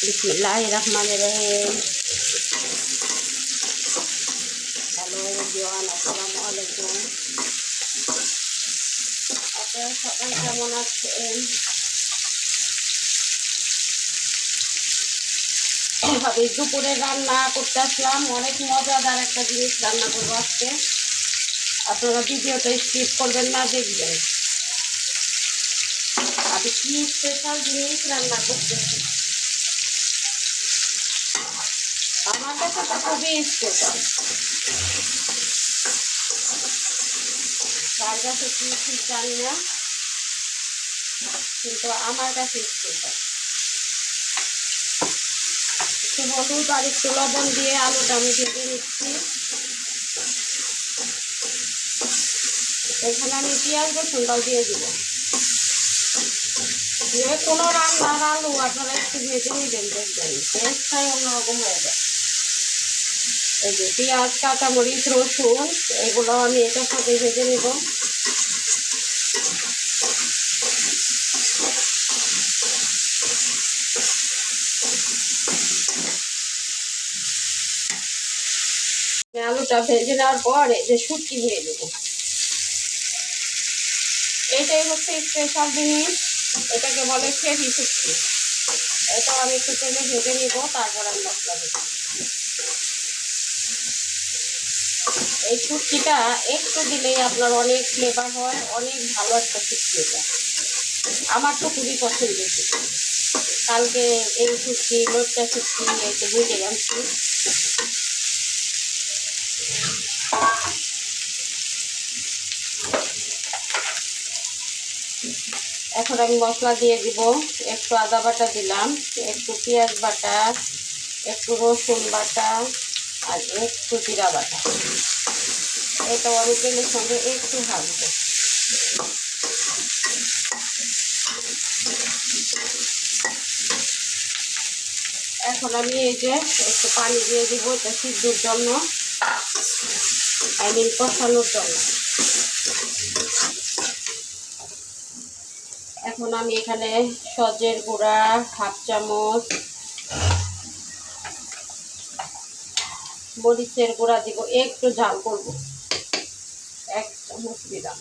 বিসমিল্লাহির রহমানির রহিম। Hello everyone, আসসালামু আলাইকুম। আপনারা সবাই কেমন আছেন? আমি দুপুরে রান্না করতে আসলাম। অনেক মজাদার একটা জিনিস রান্না করবো আজকে। আপনারা ভিডিওটা স্কিপ করবেন না, দেখবেন আমি কি স্পেশাল জিনিস রান্না করতেছি। আমার কাছে তো খুবই স্পেশাল, তার কাছে কি ঠিক জানি না, কিন্তু আমার কাছে স্পেশাল। একটু হলুদ আর একটু লবণ দিয়ে আলুটা আমি ভেজে নিচ্ছি। এখানে আমি পেঁয়াজ রসুনটাও দিয়ে দিব। যে কোনো রান্নার আলু আপনারা একটু ভেজে নেবেন, দেখবেন টেস্টটাই অন্যরকম হয়ে যায়। এই যে পেঁয়াজ, কাঁচামরিচ, রসুন এগুলো আমি এটার সাথে ভেজে নেব। আলুটা ভেজে নেওয়ার পর এই যে শুটকি দিয়ে দেবো। এটাই হচ্ছে স্পেশাল জিনিস, এটাকে বলে ফেরি শুটকি। এটা আমি একটু তেলে ভেজে নিব, তারপর আমি মশলা দেবো। এই শুটকিটা একটু দিলেই আপনার অনেক ফ্লেভার হয়, অনেক ভালো একটা শুটকি। এটা আমার তো খুবই পছন্দের শুটকি। কালকে এই শুটকি, লোটটা শুটকি একটু ভেজে আনছি। এখন আমি মশলা দিয়ে দিব। একটু আদা বাটা দিলাম, একটু পেঁয়াজ বাটা, একটু রসুন বাটা আর একটু জিরা বাটা। এটাও আমি তেলের সঙ্গে একটু ভাজবো। এখন আমি এই যে একটু পানি দিয়ে দিব, এটা সিদ্ধর জন্য, কষানোর জন্য। এখন আমি এখানে সজের গুঁড়া হাফ চামচ, মরিচের গুঁড়া দিব, একটু ঝাল করব, 1 চামচ দিলাম।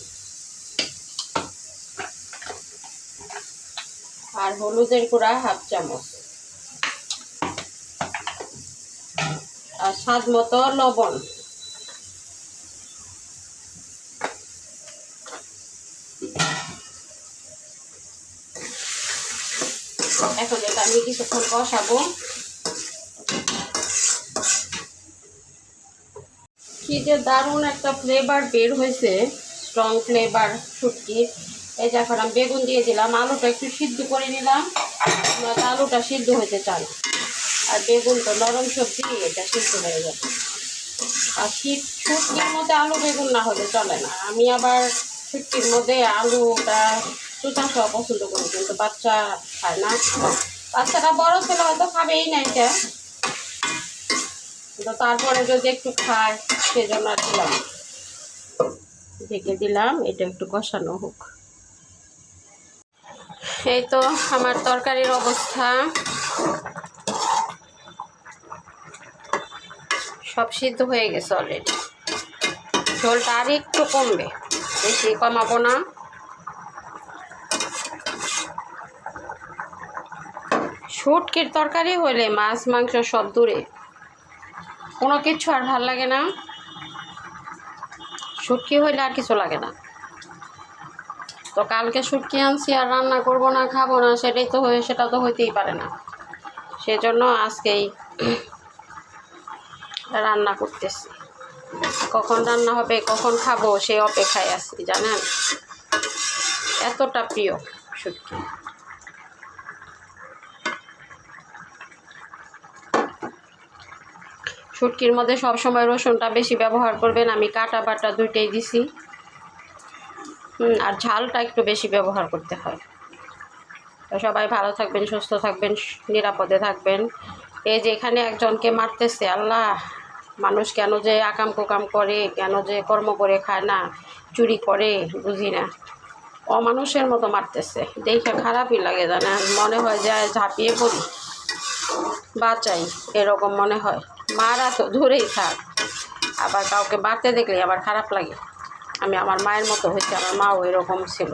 আর হলুদের গুঁড়া হাফ চামচ, আর স্বাদ মতো লবণ। এখন এটা আমি কিছুক্ষণ কষাবো। কি যে দারুণ একটা ফ্লেভার বের হয়েছে, স্ট্রং ফ্লেভার শুটকির। এই যে এখন আমি বেগুন দিয়ে দিলাম। আলুটা একটু সিদ্ধ করে নিলাম, আলুটা সিদ্ধ হতে চান, আর বেগুন তো নরম সবজি, এটা সিদ্ধ হয়ে যাবে। আর শুটকির মধ্যে আলু বেগুন না হলে চলে না। আমি আবার শুটকির মধ্যে আলুটা চোখা সহ পছন্দ করি, কিন্তু বাচ্চা খায় না। বাচ্চাটা বড় ছেলে হয়তো খাবেই না এটা, কিন্তু তারপরে যদি একটু খায় সেজন্য আর দিলাম, ঢেকে দিলাম। এটা একটু কষানো হোক। এই তো আমার তরকারির অবস্থা, সব সিদ্ধ হয়ে গেছে অলরেডি। ঝোলটা আর একটু কমবে, বেশি কমাবো না। শুটকির তরকারি হলে মাছ মাংস সব দূরে, কোনো কিছু আর ভাল লাগে না। শুটকি হইলে আর কিছু লাগে না। তো কালকে শুটকি আনছি, আর রান্না করব না, খাবো না, সেটা তো হইতেই পারে না। সেজন্য আজকেই রান্না করতেছি। কখন রান্না হবে, কখন খাবো, সেই অপেক্ষায় আছি, জানেন। এতটা প্রিয় শুটকি। শুটকির মধ্যে সবসময় রসুনটা বেশি ব্যবহার করবেন। আমি কাটা বাটা দুইটাই দিছি। আর ঝালটা একটু বেশি ব্যবহার করতে হয়। তো সবাই ভালো থাকবেন, সুস্থ থাকবেন, নিরাপদে থাকবেন। এই যে এখানে একজনকে মারতেছে, আল্লাহ, মানুষ কেন যে আকাম কুকাম করে, কেন যে কর্ম করে খায় না, চুরি করে, বুঝি না। অমানুষের মতো মারতেছে, দেখে খারাপই লাগে, জানেন। মনে হয় যায় ঝাঁপিয়ে পড়ি। বাঁচাই এরকম মনে হয়। মারা তো দূরেই থাক, আবার কাউকে মারতে দেখলে আবার খারাপ লাগে। আমি আমার মায়ের মতো হয়েছে, আমার মাও এরকম ছিল,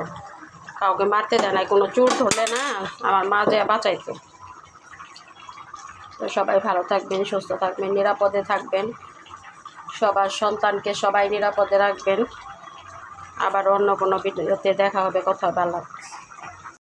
কাউকে মারতে দেয় না, কোনো চোর ধরলে না আমার মা যে বাঁচাইতো। তো সবাই ভালো থাকবেন, সুস্থ থাকবেন, নিরাপদে থাকবেন, সবার সন্তানকে সবাই নিরাপদে রাখবেন। আবার অন্য কোনো ভিডিওতে দেখা হবে। কথা বলা।